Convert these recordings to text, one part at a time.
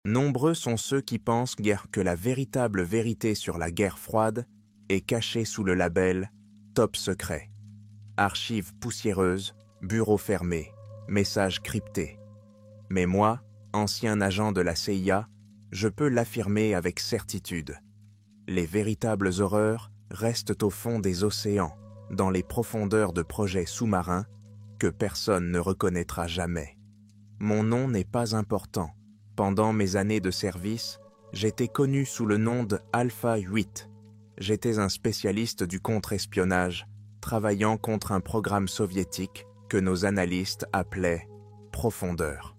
Nombreux sont ceux qui pensent que la véritable vérité sur la guerre froide est cachée sous le label « Top secret ». Archives poussiéreuses, bureaux fermés, messages cryptés. Mais moi, ancien agent de la CIA, je peux l'affirmer avec certitude. Les véritables horreurs restent au fond des océans, dans les profondeurs de projets sous-marins que personne ne reconnaîtra jamais. Mon nom n'est pas important. Pendant mes années de service, j'étais connu sous le nom de Alpha 8. J'étais un spécialiste du contre-espionnage, travaillant contre un programme soviétique que nos analystes appelaient « Profondeur ».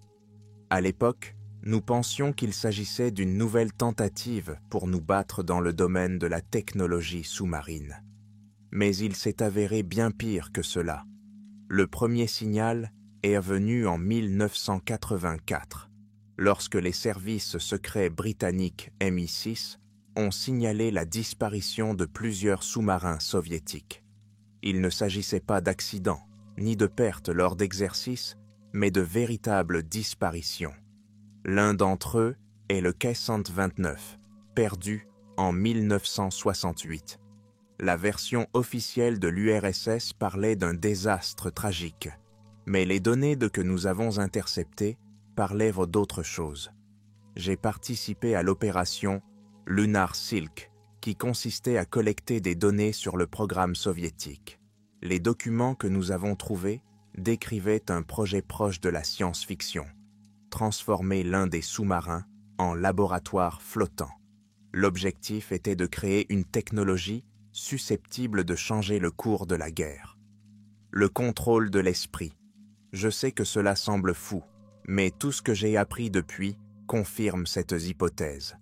À l'époque, nous pensions qu'il s'agissait d'une nouvelle tentative pour nous battre dans le domaine de la technologie sous-marine. Mais il s'est avéré bien pire que cela. Le premier signal est venu en 1984, lorsque les services secrets britanniques MI6 ont signalé la disparition de plusieurs sous-marins soviétiques. Il ne s'agissait pas d'accidents, ni de pertes lors d'exercices, mais de véritables disparitions. L'un d'entre eux est le K-129, perdu en 1968. La version officielle de l'URSS parlait d'un désastre tragique, mais les données que nous avons interceptées parlaient d'autre chose. J'ai participé à l'opération Lunar Silk, qui consistait à collecter des données sur le programme soviétique. Les documents que nous avons trouvés décrivaient un projet proche de la science-fiction, transformer l'un des sous-marins en laboratoire flottant. L'objectif était de créer une technologie susceptible de changer le cours de la guerre. Le contrôle de l'esprit. Je sais que cela semble fou, mais tout ce que j'ai appris depuis confirme cette hypothèse.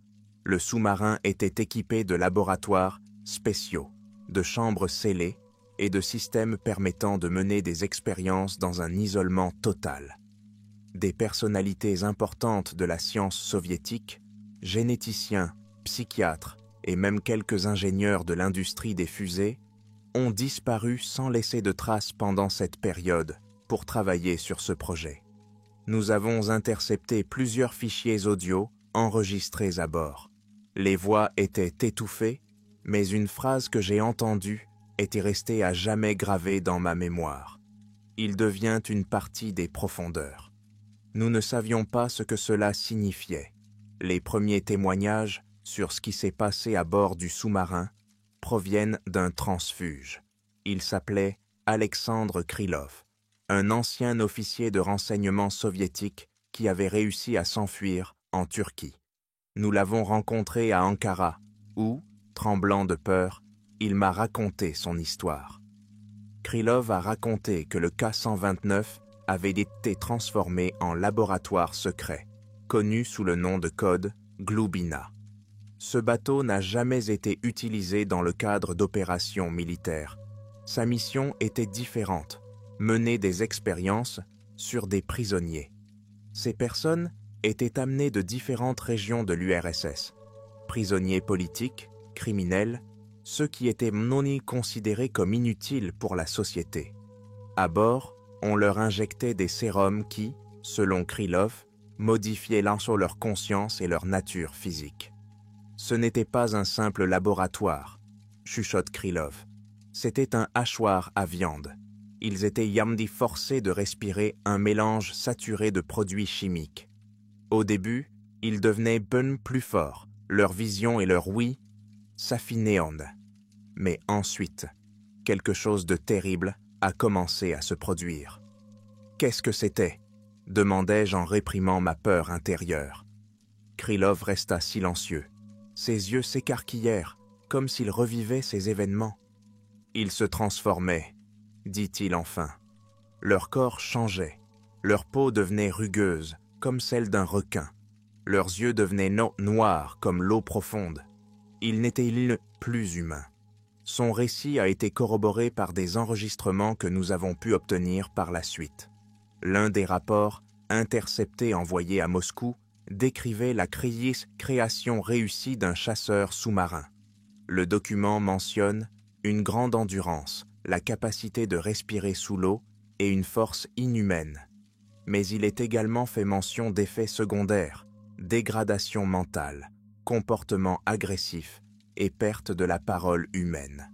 Le sous-marin était équipé de laboratoires spéciaux, de chambres scellées et de systèmes permettant de mener des expériences dans un isolement total. Des personnalités importantes de la science soviétique, généticiens, psychiatres et même quelques ingénieurs de l'industrie des fusées, ont disparu sans laisser de traces pendant cette période pour travailler sur ce projet. Nous avons intercepté plusieurs fichiers audio enregistrés à bord. Les voix étaient étouffées, mais une phrase que j'ai entendue était restée à jamais gravée dans ma mémoire. Il devient une partie des profondeurs. Nous ne savions pas ce que cela signifiait. Les premiers témoignages sur ce qui s'est passé à bord du sous-marin proviennent d'un transfuge. Il s'appelait Alexandre Krylov, un ancien officier de renseignement soviétique qui avait réussi à s'enfuir en Turquie. Nous l'avons rencontré à Ankara, où, tremblant de peur, il m'a raconté son histoire. Krylov a raconté que le K-129 avait été transformé en laboratoire secret, connu sous le nom de code Glubina. Ce bateau n'a jamais été utilisé dans le cadre d'opérations militaires. Sa mission était différente, mener des expériences sur des prisonniers. Ces personnes étaient amenées de différentes régions de l'URSS. Prisonniers politiques, criminels, ceux qui étaient non considérés comme inutiles pour la société. À bord, on leur injectait des sérums qui, selon Krylov, modifiaient leur conscience et leur nature physique. Ce n'était pas un simple laboratoire, chuchote Krylov. C'était un hachoir à viande. Ils étaient forcés de respirer un mélange saturé de produits chimiques. Au début, ils devenaient plus forts, leur vision et leur ouïe s'affinaient. Mais ensuite, quelque chose de terrible a commencé à se produire. Qu'est-ce que c'était ? Demandai-je en réprimant ma peur intérieure. Krylov resta silencieux. Ses yeux s'écarquillèrent, comme s'il revivait ces événements. Ils se transformaient, dit-il enfin. Leur corps changeait. Leur peau devenait rugueuse, comme celle d'un requin. Leurs yeux devenaient noirs comme l'eau profonde. Ils n'étaient plus humains. Son récit a été corroboré par des enregistrements que nous avons pu obtenir par la suite. L'un des rapports, interceptés envoyés à Moscou, décrivait la création réussie d'un chasseur sous-marin. Le document mentionne une grande endurance, la capacité de respirer sous l'eau et une force inhumaine. Mais il est également fait mention d'effets secondaires, dégradation mentale, comportement agressif et perte de la parole humaine.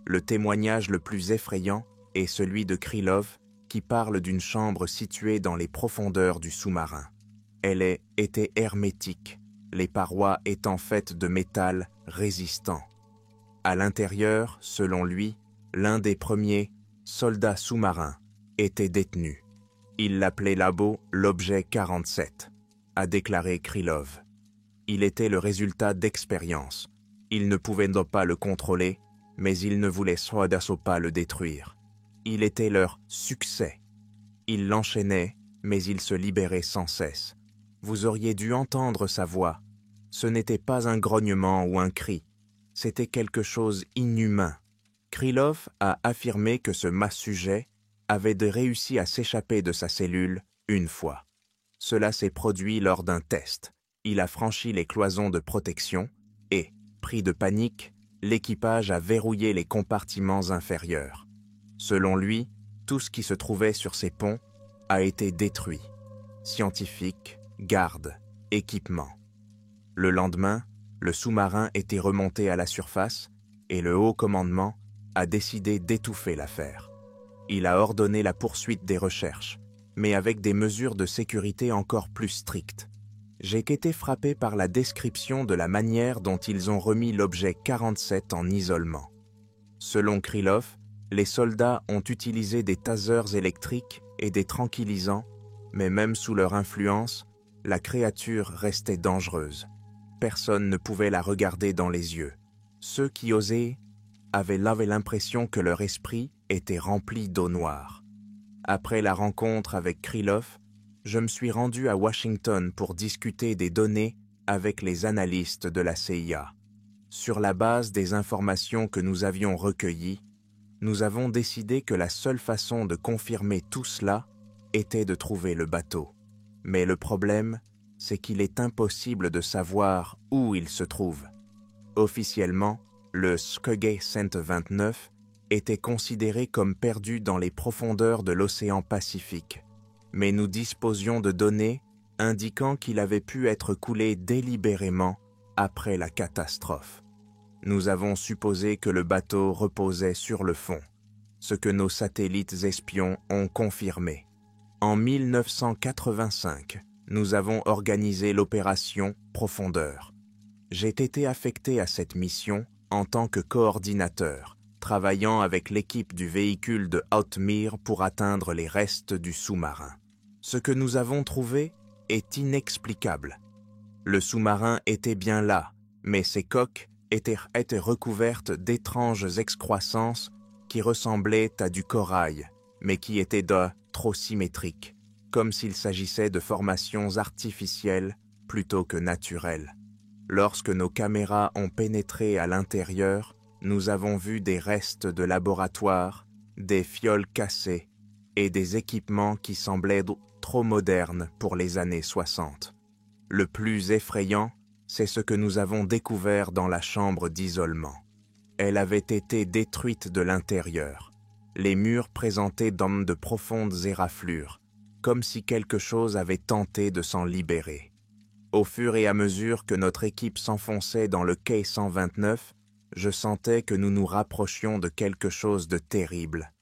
Le témoignage le plus effrayant est celui de Krylov qui parle d'une chambre située dans les profondeurs du sous-marin. Elle était hermétique, les parois étant faites de métal résistant. À l'intérieur, selon lui, l'un des premiers soldats sous-marins était détenu. Il l'appelait là-bas l'objet 47, a déclaré Krylov. Il était le résultat d'expériences. Il ne pouvait donc pas le contrôler, mais il ne voulait soit pas le détruire. Il était leur succès. Il l'enchaînait, mais il se libérait sans cesse. Vous auriez dû entendre sa voix. Ce n'était pas un grognement ou un cri. C'était quelque chose inhumain. Krylov a affirmé que ce sujet avait réussi à s'échapper de sa cellule une fois. Cela s'est produit lors d'un test. Il a franchi les cloisons de protection et, pris de panique, l'équipage a verrouillé les compartiments inférieurs. Selon lui, tout ce qui se trouvait sur ces ponts a été détruit. Scientifiques, gardes, équipements. Le lendemain, le sous-marin était remonté à la surface et le haut commandement a décidé d'étouffer l'affaire. Il a ordonné la poursuite des recherches, mais avec des mesures de sécurité encore plus strictes. J'ai été frappé par la description de la manière dont ils ont remis l'objet 47 en isolement. Selon Krylov, les soldats ont utilisé des tasers électriques et des tranquillisants, mais même sous leur influence, la créature restait dangereuse. Personne ne pouvait la regarder dans les yeux. Ceux qui osaient avaient l'impression que leur esprit était rempli d'eau noire. Après la rencontre avec Krylov, je me suis rendu à Washington pour discuter des données avec les analystes de la CIA. Sur la base des informations que nous avions recueillies, nous avons décidé que la seule façon de confirmer tout cela était de trouver le bateau. Mais le problème, c'est qu'il est impossible de savoir où il se trouve. Officiellement, le Skagway 129 était considéré comme perdu dans les profondeurs de l'océan Pacifique, mais nous disposions de données indiquant qu'il avait pu être coulé délibérément après la catastrophe. Nous avons supposé que le bateau reposait sur le fond, ce que nos satellites espions ont confirmé. En 1985, nous avons organisé l'opération Profondeur. J'ai été affecté à cette mission en tant que coordinateur, travaillant avec l'équipe du véhicule de Outmere pour atteindre les restes du sous-marin. Ce que nous avons trouvé est inexplicable. Le sous-marin était bien là, mais ses coques étaient recouvertes d'étranges excroissances qui ressemblaient à du corail, mais qui étaient trop symétriques, comme s'il s'agissait de formations artificielles plutôt que naturelles. Lorsque nos caméras ont pénétré à l'intérieur, nous avons vu des restes de laboratoire, des fioles cassées et des équipements qui semblaient trop modernes pour les années 60. Le plus effrayant, c'est ce que nous avons découvert dans la chambre d'isolement. Elle avait été détruite de l'intérieur. Les murs présentaient de profondes éraflures, comme si quelque chose avait tenté de s'en libérer. Au fur et à mesure que notre équipe s'enfonçait dans le quai 129, je sentais que nous nous rapprochions de quelque chose de terrible.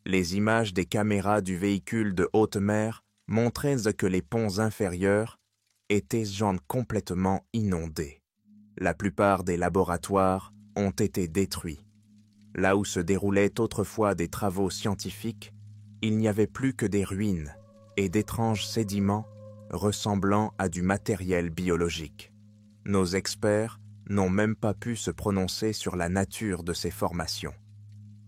Les images des caméras du véhicule de haute mer montraient que les ponts inférieurs étaient complètement inondés. La plupart des laboratoires ont été détruits. Là où se déroulaient autrefois des travaux scientifiques, il n'y avait plus que des ruines et d'étranges sédiments ressemblant à du matériel biologique. Nos experts n'ont même pas pu se prononcer sur la nature de ces formations.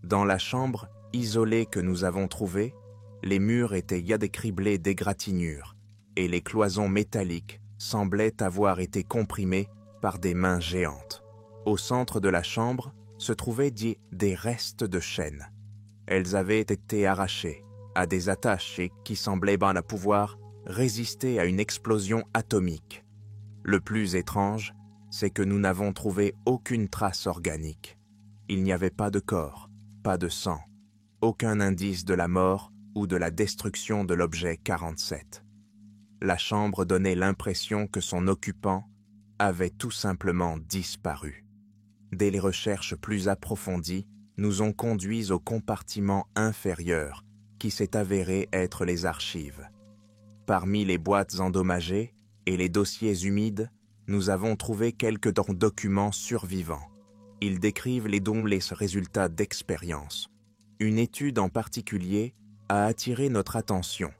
Dans la chambre isolée que nous avons trouvée, les murs étaient criblés d'égratignures et les cloisons métalliques semblaient avoir été comprimées par des mains géantes. Au centre de la chambre se trouvaient des restes de chaînes. Elles avaient été arrachées à des attaches et qui semblaient pouvoir résister à une explosion atomique. Le plus étrange, c'est que nous n'avons trouvé aucune trace organique. Il n'y avait pas de corps, pas de sang, aucun indice de la mort ou de la destruction de l'objet 47. La chambre donnait l'impression que son occupant avait tout simplement disparu. Dès les recherches plus approfondies, nous ont conduits au compartiment inférieur, qui s'est avéré être les archives. Parmi les boîtes endommagées et les dossiers humides, nous avons trouvé quelques documents survivants. Ils décrivent les résultats d'expérience. Une étude en particulier a attiré notre attention.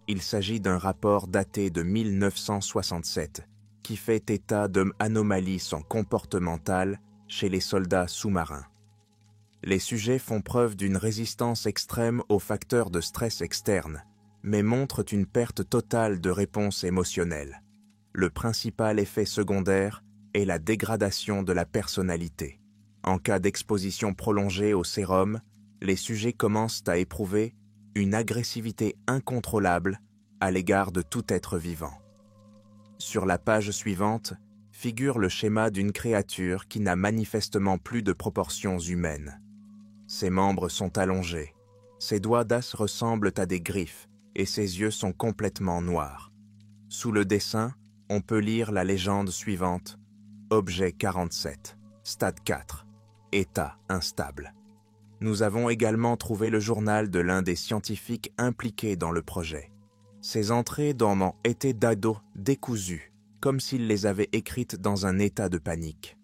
Il s'agit d'un rapport daté de 1967 qui fait état d'anomalies comportementales chez les soldats sous-marins. Les sujets font preuve d'une résistance extrême aux facteurs de stress externes, mais montrent une perte totale de réponse émotionnelle. Le principal effet secondaire est la dégradation de la personnalité. En cas d'exposition prolongée au sérum, les sujets commencent à éprouver une agressivité incontrôlable à l'égard de tout être vivant. Sur la page suivante figure le schéma d'une créature qui n'a manifestement plus de proportions humaines. Ses membres sont allongés, ses doigts d'as ressemblent à des griffes et ses yeux sont complètement noirs. Sous le dessin, on peut lire la légende suivante: Objet 47, stade 4, état instable. Nous avons également trouvé le journal de l'un des scientifiques impliqués dans le projet. Ces entrées ont été décousues, comme s'il les avait écrites dans un état de panique.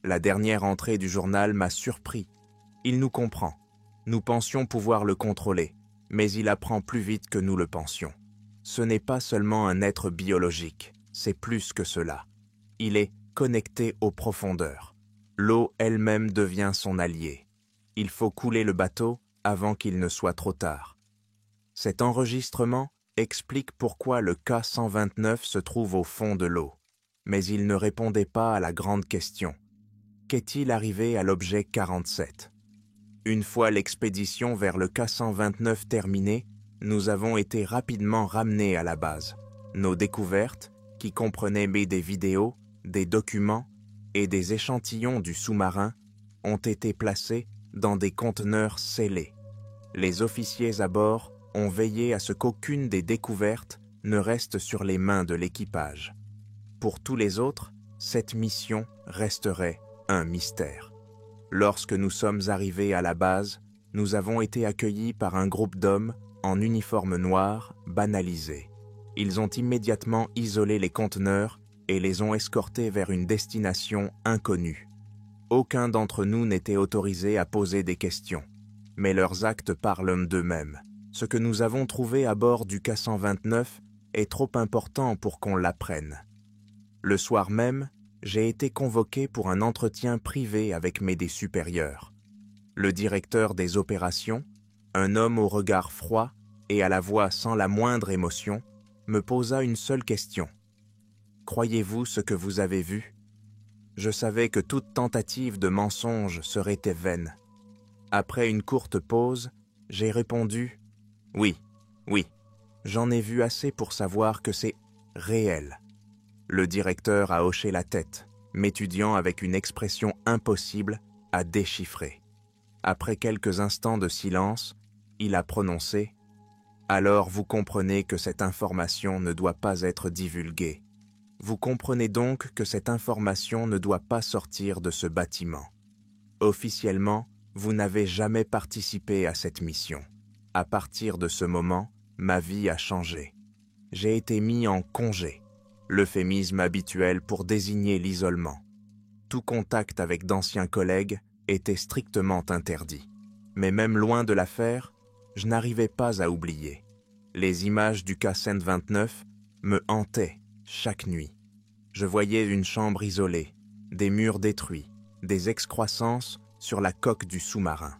La dernière entrée du journal m'a surpris. Il nous comprend. Nous pensions pouvoir le contrôler, mais il apprend plus vite que nous le pensions. Ce n'est pas seulement un être biologique, c'est plus que cela. Il est connecté aux profondeurs. L'eau elle-même devient son allié. Il faut couler le bateau avant qu'il ne soit trop tard. Cet enregistrement explique pourquoi le K-129 se trouve au fond de l'eau. Mais il ne répondait pas à la grande question. Qu'est-il arrivé à l'objet 47 ? Une fois l'expédition vers le K-129 terminée, nous avons été rapidement ramenés à la base. Nos découvertes, qui comprenaient des vidéos, des documents et des échantillons du sous-marin, ont été placées dans des conteneurs scellés. Les officiers à bord ont veillé à ce qu'aucune des découvertes ne reste sur les mains de l'équipage. Pour tous les autres, cette mission resterait un mystère. Lorsque nous sommes arrivés à la base, nous avons été accueillis par un groupe d'hommes en uniforme noir banalisé. Ils ont immédiatement isolé les conteneurs et les ont escortés vers une destination inconnue. Aucun d'entre nous n'était autorisé à poser des questions, mais leurs actes parlent d'eux-mêmes. Ce que nous avons trouvé à bord du K-129 est trop important pour qu'on l'apprenne. Le soir même, j'ai été convoqué pour un entretien privé avec mes supérieurs. Le directeur des opérations, un homme au regard froid et à la voix sans la moindre émotion, me posa une seule question. « Croyez-vous ce que vous avez vu ?» Je savais que toute tentative de mensonge serait vaine. Après une courte pause, j'ai répondu « Oui, j'en ai vu assez pour savoir que c'est réel. » Le directeur a hoché la tête, m'étudiant avec une expression impossible à déchiffrer. Après quelques instants de silence, il a prononcé « Alors vous comprenez que cette information ne doit pas être divulguée. Vous comprenez donc que cette information ne doit pas sortir de ce bâtiment. Officiellement, vous n'avez jamais participé à cette mission. À partir de ce moment, ma vie a changé. J'ai été mis en congé, l'euphémisme habituel pour désigner l'isolement. Tout contact avec d'anciens collègues était strictement interdit. Mais même loin de l'affaire, je n'arrivais pas à oublier. Les images du K-129 me hantaient chaque nuit. Je voyais une chambre isolée, des murs détruits, des excroissances sur la coque du sous-marin.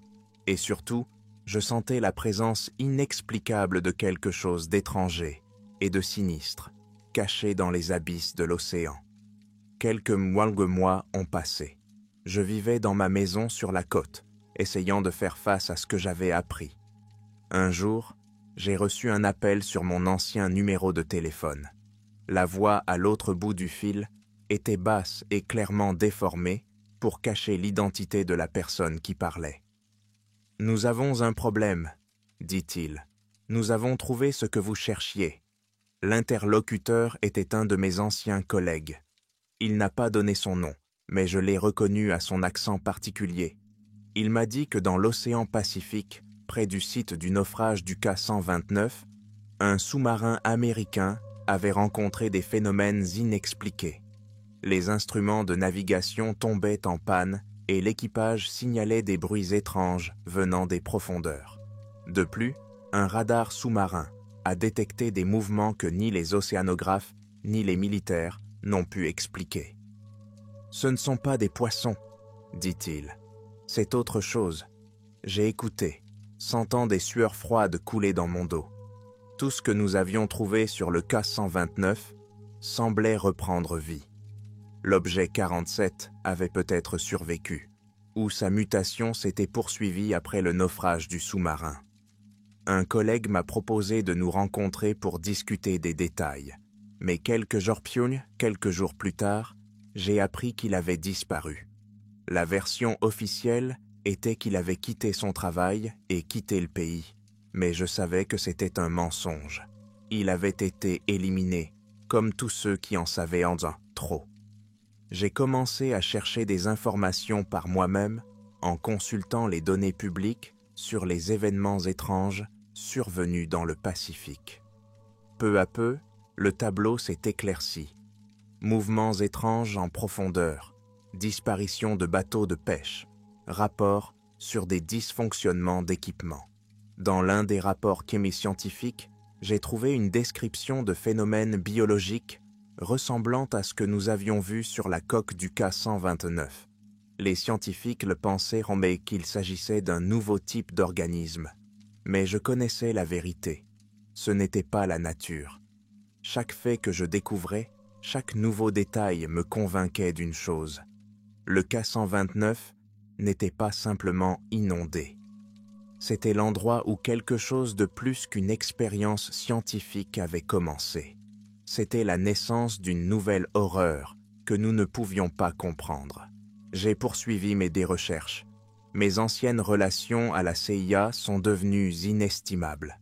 Et surtout, je sentais la présence inexplicable de quelque chose d'étranger et de sinistre, caché dans les abysses de l'océan. Quelques mois ont passé. Je vivais dans ma maison sur la côte, essayant de faire face à ce que j'avais appris. Un jour, j'ai reçu un appel sur mon ancien numéro de téléphone. La voix à l'autre bout du fil était basse et clairement déformée pour cacher l'identité de la personne qui parlait. « Nous avons un problème, dit-il. Nous avons trouvé ce que vous cherchiez. L'interlocuteur était un de mes anciens collègues. Il n'a pas donné son nom, mais je l'ai reconnu à son accent particulier. Il m'a dit que dans l'océan Pacifique, près du site du naufrage du K-129, un sous-marin américain avait rencontré des phénomènes inexpliqués. Les instruments de navigation tombaient en panne et l'équipage signalait des bruits étranges venant des profondeurs. De plus, un radar sous-marin a détecté des mouvements que ni les océanographes ni les militaires n'ont pu expliquer. « Ce ne sont pas des poissons, dit-il. C'est autre chose. J'ai écouté, sentant des sueurs froides couler dans mon dos. Tout ce que nous avions trouvé sur le K-129 semblait reprendre vie. L'objet 47 avait peut-être survécu, ou sa mutation s'était poursuivie après le naufrage du sous-marin. Un collègue m'a proposé de nous rencontrer pour discuter des détails, mais quelques jours plus tard, j'ai appris qu'il avait disparu. La version officielle était qu'il avait quitté son travail et quitté le pays, mais je savais que c'était un mensonge. Il avait été éliminé, comme tous ceux qui en savaient en trop. J'ai commencé à chercher des informations par moi-même en consultant les données publiques sur les événements étranges survenus dans le Pacifique. Peu à peu, le tableau s'est éclairci. Mouvements étranges en profondeur, disparition de bateaux de pêche, rapports sur des dysfonctionnements d'équipements. Dans l'un des rapports chimie-scientifiques, j'ai trouvé une description de phénomènes biologiques ressemblant à ce que nous avions vu sur la coque du K-129. Les scientifiques le pensaient mais qu'il s'agissait d'un nouveau type d'organisme. Mais je connaissais la vérité. Ce n'était pas la nature. Chaque fait que je découvrais, chaque nouveau détail me convainquait d'une chose. Le K-129 n'était pas simplement inondé. C'était l'endroit où quelque chose de plus qu'une expérience scientifique avait commencé. C'était la naissance d'une nouvelle horreur que nous ne pouvions pas comprendre. J'ai poursuivi mes recherches. Mes anciennes relations à la CIA sont devenues inestimables.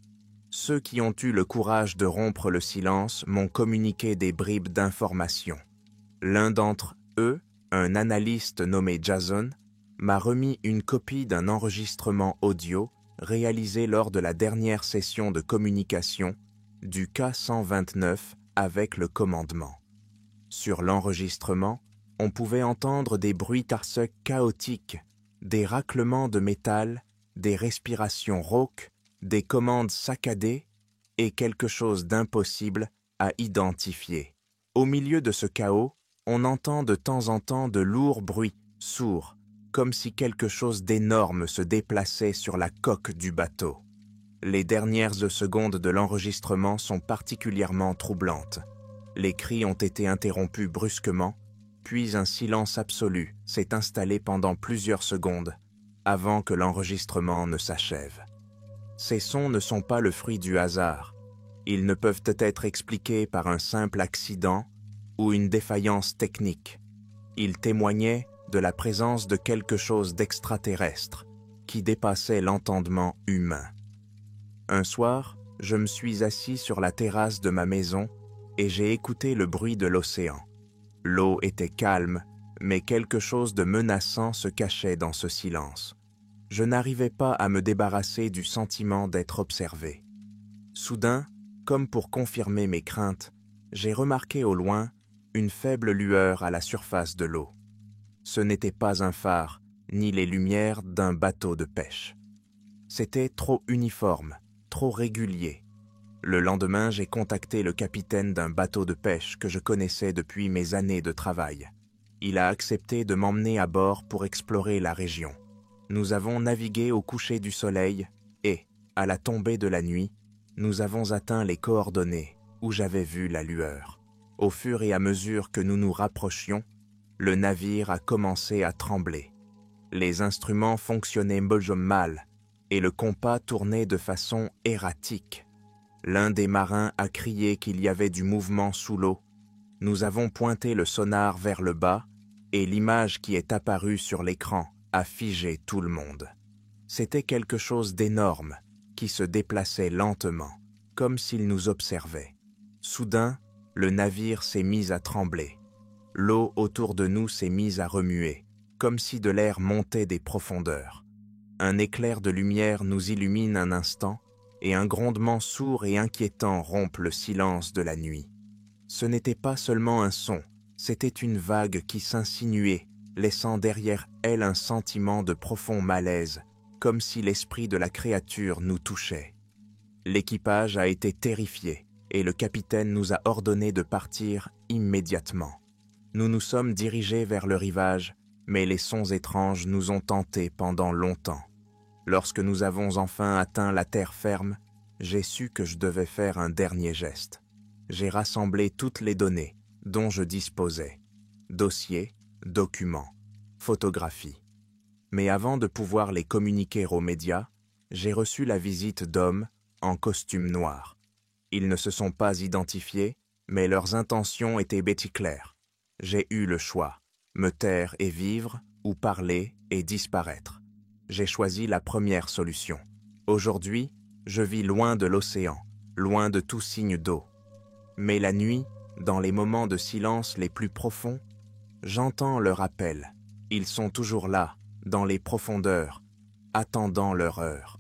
Ceux qui ont eu le courage de rompre le silence m'ont communiqué des bribes d'informations. L'un d'entre eux, un analyste nommé Jason, m'a remis une copie d'un enregistrement audio réalisé lors de la dernière session de communication du K-129 avec le commandement. Sur l'enregistrement, on pouvait entendre des bruitages chaotiques, des raclements de métal, des respirations rauques, des commandes saccadées et quelque chose d'impossible à identifier. Au milieu de ce chaos, on entend de temps en temps de lourds bruits sourds, comme si quelque chose d'énorme se déplaçait sur la coque du bateau. Les dernières secondes de l'enregistrement sont particulièrement troublantes. Les cris ont été interrompus brusquement, puis un silence absolu s'est installé pendant plusieurs secondes avant que l'enregistrement ne s'achève. Ces sons ne sont pas le fruit du hasard. Ils ne peuvent être expliqués par un simple accident ou une défaillance technique. Ils témoignaient de la présence de quelque chose d'extraterrestre qui dépassait l'entendement humain. Un soir, je me suis assis sur la terrasse de ma maison et j'ai écouté le bruit de l'océan. L'eau était calme, mais quelque chose de menaçant se cachait dans ce silence. Je n'arrivais pas à me débarrasser du sentiment d'être observé. Soudain, comme pour confirmer mes craintes, j'ai remarqué au loin une faible lueur à la surface de l'eau. Ce n'était pas un phare, ni les lumières d'un bateau de pêche. C'était trop uniforme, trop régulier. Le lendemain, j'ai contacté le capitaine d'un bateau de pêche que je connaissais depuis mes années de travail. Il a accepté de m'emmener à bord pour explorer la région. Nous avons navigué au coucher du soleil et, à la tombée de la nuit, nous avons atteint les coordonnées où j'avais vu la lueur. Au fur et à mesure que nous nous rapprochions, le navire a commencé à trembler. Les instruments fonctionnaient mal et le compas tournait de façon erratique. L'un des marins a crié qu'il y avait du mouvement sous l'eau. Nous avons pointé le sonar vers le bas et l'image qui est apparue sur l'écran a figé tout le monde. C'était quelque chose d'énorme qui se déplaçait lentement, comme s'il nous observait. Soudain, le navire s'est mis à trembler. L'eau autour de nous s'est mise à remuer, comme si de l'air montait des profondeurs. Un éclair de lumière nous illumine un instant, et un grondement sourd et inquiétant rompt le silence de la nuit. Ce n'était pas seulement un son, c'était une vague qui s'insinuait, laissant derrière elle un sentiment de profond malaise, comme si l'esprit de la créature nous touchait. L'équipage a été terrifié, et le capitaine nous a ordonné de partir immédiatement. Nous nous sommes dirigés vers le rivage, mais les sons étranges nous ont tentés pendant longtemps. Lorsque nous avons enfin atteint la terre ferme, j'ai su que je devais faire un dernier geste. J'ai rassemblé toutes les données dont je disposais. Dossiers, documents, photographies. Mais avant de pouvoir les communiquer aux médias, j'ai reçu la visite d'hommes en costume noir. Ils ne se sont pas identifiés, mais leurs intentions étaient bêtes claires. J'ai eu le choix, me taire et vivre, ou parler et disparaître. J'ai choisi la première solution. Aujourd'hui, je vis loin de l'océan, loin de tout signe d'eau. Mais la nuit, dans les moments de silence les plus profonds, j'entends leur appel. Ils sont toujours là, dans les profondeurs, attendant leur heure.